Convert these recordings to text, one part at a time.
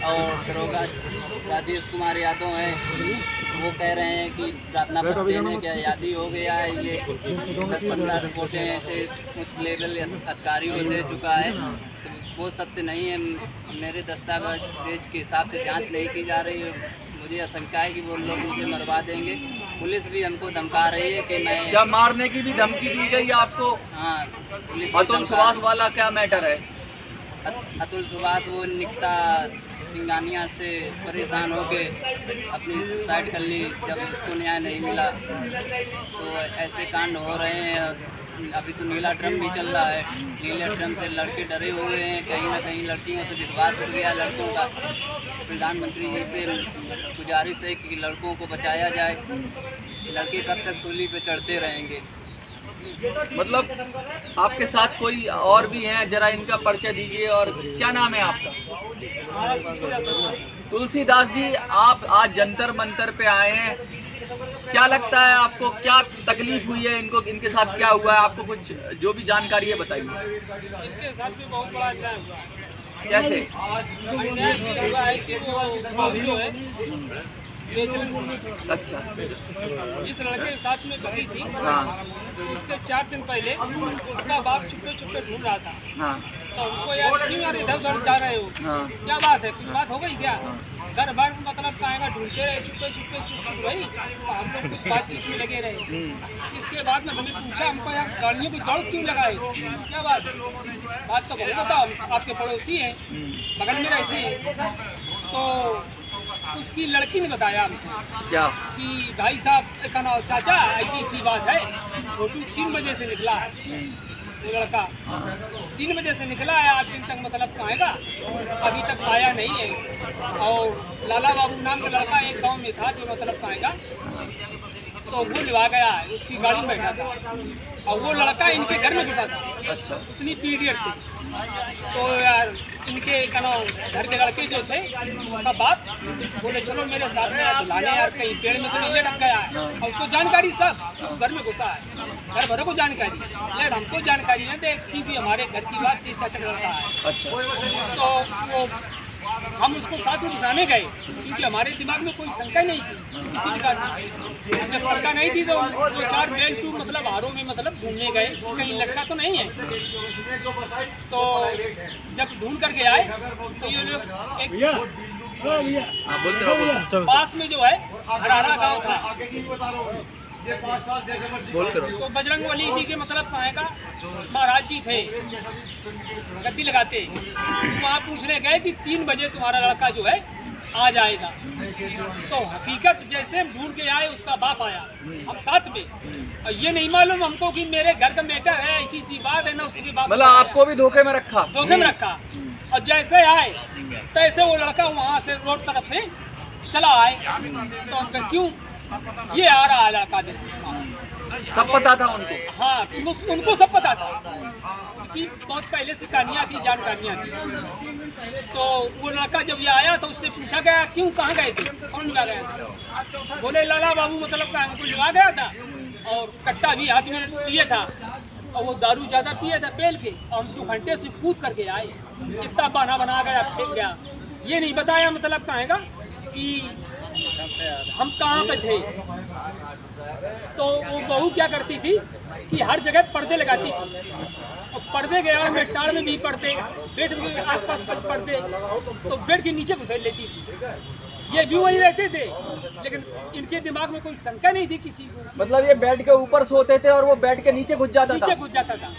और दरोगा राजेश कुमार यादव हैं, वो कह रहे हैं कि प्रार्थना पत्र देने की आज़ादी हो गया है। ये 10-15 रिपोर्टें ऐसे उच्च लेवल अधिकारी को दे चुका है, तो वो सत्य नहीं है। मेरे दस्तावेज के हिसाब से जांच नहीं की जा रही है। मुझे आशंका है कि वो लोग मुझे मरवा देंगे। पुलिस भी हमको धमका रही है कि मैं क्या मारने की भी धमकी दी गई आपको? हाँ, पुलिस अतुल सुभाष वाला क्या मैटर है? अतुल सुभाष वो निकता सिंगानिया से परेशान होके अपनी सुसाइड कर ली जब उसको न्याय नहीं मिला। तो ऐसे कांड हो रहे हैं। अभी तो नीला ड्रम भी चल रहा है। नीले ड्रम से लड़के डरे हुए हैं, कहीं ना कहीं लड़कियों से विश्वास उठ गया लड़कों का। प्रधानमंत्री जी से गुजारिश है कि लड़कों को बचाया जाए। लड़के कब तक सूली पे चढ़ते रहेंगे? मतलब आपके साथ कोई और भी हैं, जरा इनका परिचय दीजिए। और क्या नाम है आपका? तुलसीदास जी, आप आज जंतर मंतर पे आए हैं, क्या लगता है आपको? क्या तकलीफ हुई है इनको? इनके साथ क्या हुआ है? आपको कुछ जो भी जानकारी है बताइए। इनके साथ भी बहुत बड़ा अन्याय हुआ है। कैसे? अन्याय ये हुआ है कि वो जो है अच्छा, जिस लड़के के साथ में बगी थी, हाँ उसके 4 दिन पहले उसका बाप छुपे छुपे ढूंढ रहा था। हाँ तो उनको यार क्यों यार इधर उधर जा रहे हो, हाँ क्या बात है, कुछ बात हो गई क्या? घर भर मतलब कहेगा ढूंढते रहे, छुपे छुपे छुप वही। तो हम लोग कुछ बातचीत में लगे रहे। इसके बाद में हमने पूछा, हमको यार गाड़ियों की दौड़ क्यों लगाए, क्या बात है? बात तो बहुत बताओ, आपके पड़ोसी हैं, बगल में रहते हैं। तो उसकी लड़की ने बताया हमको क्या कि भाई साहब कहना चाचा ऐसी ऐसी बात है, छोटू 3 बजे से निकला है। वो लड़का 3 बजे से निकला है, आज दिन तक मतलब आएगा, अभी तक आया नहीं है। और लाला बाबू नाम का लड़का एक गांव में था जो मतलब आएगा, तो वो लिवा गया है, उसकी गाड़ी में बैठा था और वो लड़का इनके घर में घुसा था। अच्छा, उतनी पीरियड से तो यार इनके घर के लड़के जो थे, उसका बाप बोले चलो मेरे साथ में आप बुलाने यार, कहीं पेड़ में तो नहीं लटक गया है। और उसको जानकारी सब उस घर में घुसा है, घर भरों को जानकारी, लेकिन हमको जानकारी है देखती भी हमारे घर की बात चाचा लड़का है। अच्छा, तो वो हम उसको साथ में बिठाने गए क्योंकि हमारे दिमाग में कोई शंका नहीं थी किसी प्रकार की। जब शंका नहीं थी तो 2-4 बेल टू मतलब हारों में मतलब ढूंढने गए, कहीं लटका तो नहीं है। तो जब ढूंढ करके आए तो ये लोग एक पास में जो है हरारा गांव था, तो बजरंगबली जी के मतलब कहेगा महाराज जी थे, गद्दी लगाते। वहाँ पूछने गए कि 3 बजे तुम्हारा लड़का जो है आ जाएगा। तो हकीकत जैसे ढूंढ के आए, उसका बाप आया, हम साथ में। और ये नहीं मालूम हमको कि मेरे घर का मैटर है, ऐसी सी बात है ना, उसके बाप मतलब आपको भी धोखे में रखा? धोखे में रखा। और जैसे आए तैसे वो लड़का वहाँ से रोड तरफ से चला आए। तो हमसे क्यों ये आ रहा है लड़का, सब पता था उनको? हाँ, उनको सब पता था कि बहुत पहले से कहानियाँ थी, जानकारियाँ थी। तो वो लड़का जब ये आया तो उससे पूछा गया क्यों, कहाँ गए थे, कौन लिवा गया था? बोले लाला बाबू मतलब कहाँ को लिवा गया था और कट्टा भी हाथ में पिए था और वो दारू ज़्यादा पिए था पेल के, और हम 2 घंटे से कूद करके आए, इतना बना गया, फेंक गया। ये नहीं बताया मतलब कहेगा कि हम कहाँ पे थे। तो वो बहू क्या करती थी कि हर जगह पर्दे लगाती थी, और पर्दे के आड़ में टाड़ में भी पर्दे, बेड के आसपास पर्दे, तो बेड के नीचे घुसेड़ लेती थी। ये भी वही रहते थे, लेकिन इनके दिमाग में कोई शंका नहीं थी किसी को। मतलब ये बेड के ऊपर सोते थे और वो बेड के नीचे घुस जाता था।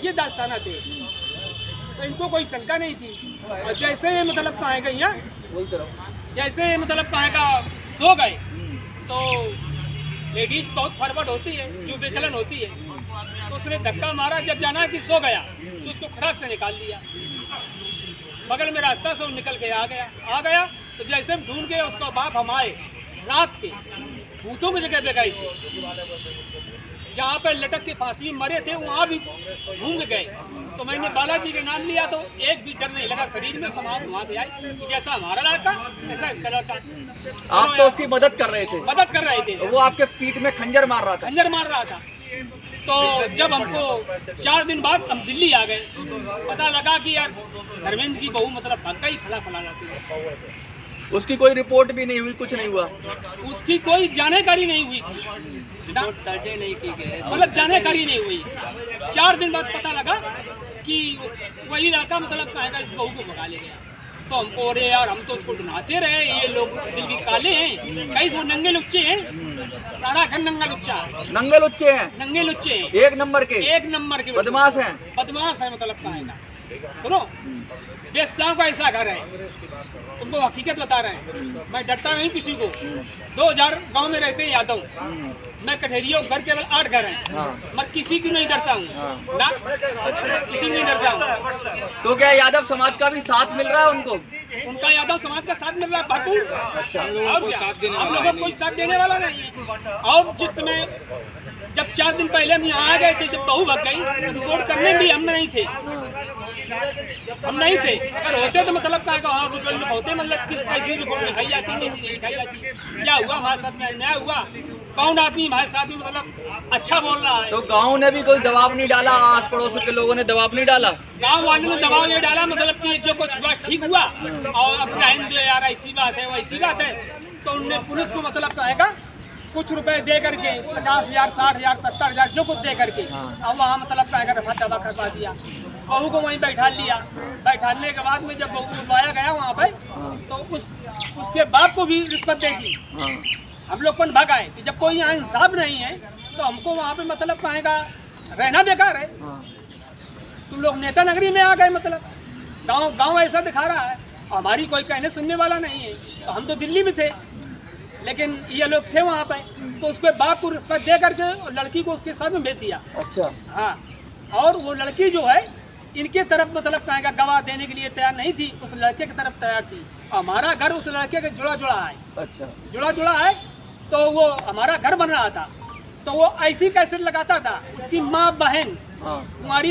ये दास्ताना थे, तो इनको कोई शंका नहीं थी। और जैसे मतलब कहेगा यहाँ, जैसे मतलब कहेगा सो गए, तो लेडीज बहुत फॉरवर्ड होती है, जो बेचलन होती है, तो उसने धक्का मारा, जब जाना कि सो गया तो उसको खराक से निकाल दिया। बगल में रास्ता से वो निकल के आ गया। तो जैसे हम ढूंढ के उसका बाप हम आए, रात के भूतों की जगह पे गए थे, जहाँ पर लटक के फांसी में मरे थे वहाँ भी घूम गए। तो मैंने बालाजी के नाम लिया तो एक भी डर नहीं लगा शरीर में, समाज वहाँ पे आए कि जैसा हमारा लड़का ऐसा इसका लड़का। आप तो उसकी मदद कर रहे थे? मदद कर रहे थे। वो आपके पीठ में खंजर मार रहा था? खंजर मार रहा था। तो जब हमको 4 दिन बाद हम दिल्ली आ गए, पता लगा कि यार धर्मेंद्र की बहू मतलब भाग गई, फला जाती है। उसकी कोई रिपोर्ट भी नहीं हुई, कुछ नहीं हुआ? उसकी कोई जानकारी नहीं हुई थी, रिपोर्ट दर्ज ही नहीं की गई, मतलब जानकारी नहीं हुई। 4 दिन बाद पता लगा कि वही लड़का मतलब कहेगा इस बहू को भगा ले गया। तो हमको अरे यार हम तो उसको ढूंढाते रहे, ये लोग दिल की काले हैं, कई सौ नंगे लुच्चे हैं, सारा घर नंगा लुच्चा, नंगे लुच्चे हैं, नंगे लुच्चे हैं, 1 नंबर के, 1 नंबर के बदमाश हैं। बदमाश है मतलब कहेगा। सुनो, बेस्ताओं का ऐसा घर है, तुमको हकीकत बता रहे हैं, मैं डरता नहीं किसी को। 2000 गांव में रहते हैं यादव, मैं कठेरियों घर केवल 8 घर हैं, हाँ। मैं किसी की नहीं डरता हूँ ना, किसी की नहीं डरता हूँ। तो क्या यादव समाज का भी साथ मिल रहा है उनको? उनका यादव समाज का साथ मिल रहा है भरपूर। और क्या, हम लोगों को कोई साथ देने वाला नहीं है। और जिस समय जब 4 दिन पहले हम यहाँ आ गए थे, जब बहू भग गई, तो रिपोर्ट करने भी हम नहीं थे, हम नहीं थे। अगर होते तो मतलब कहा हाँ रिपोर्ट होते, मतलब किस कैसी रिपोर्ट लिखाई जाती, कैसी नहीं लिखाई जाती, क्या हुआ हमारे साथ में, अन्याय हुआ, कौन आदमी हमारे साथ में मतलब अच्छा बोल रहा है। तो गांव ने भी कोई दबाव नहीं डाला, आस पड़ोस के लोगों ने दबाव नहीं डाला? गांव वालों ने दबाव ये डाला, मतलब कि जो कुछ हुआ ठीक हुआ, और अब रहने दो यार, ऐसी बात है वैसी बात है। तो उनने पुलिस को मतलब कहेगा कुछ रुपए दे करके 50,000, 60,000, 70,000 जो कुछ दे करके, और वहाँ मतलब कहेगा रफा दफा करवा दिया। बहू को वहीं बैठा लिया। बैठाने के बाद में जब बहू को बुलाया गया वहाँ पे, तो उसके बाप को भी रिश्वत दे दी। हम लोग पर भाग आए कि जब कोई यहाँ इंसाफ नहीं है तो हमको वहाँ पे मतलब कहेगा रहना बेकार है। तुम लोग नेता नगरी में आ गए, मतलब गांव ऐसा दिखा रहा है, हमारी कोई कहने सुनने वाला नहीं है। तो हम तो दिल्ली में थे, लेकिन ये लोग थे वहाँ पे, तो उसके बाप को रिश्वत दे करके लड़की को उसके साथ में भेज दिया। अच्छा। हाँ, और वो लड़की जो है इनके तरफ मतलब कहेगा गवाह देने के लिए तैयार नहीं थी, उस लड़के की तरफ तैयार थी। हमारा घर उस लड़के के जुड़ा है। अच्छा। जुड़ा है, तो वो हमारा घर बन रहा था, तो वो ऐसी कैसेट लगाता था, उसकी माँ बहन कुंवारी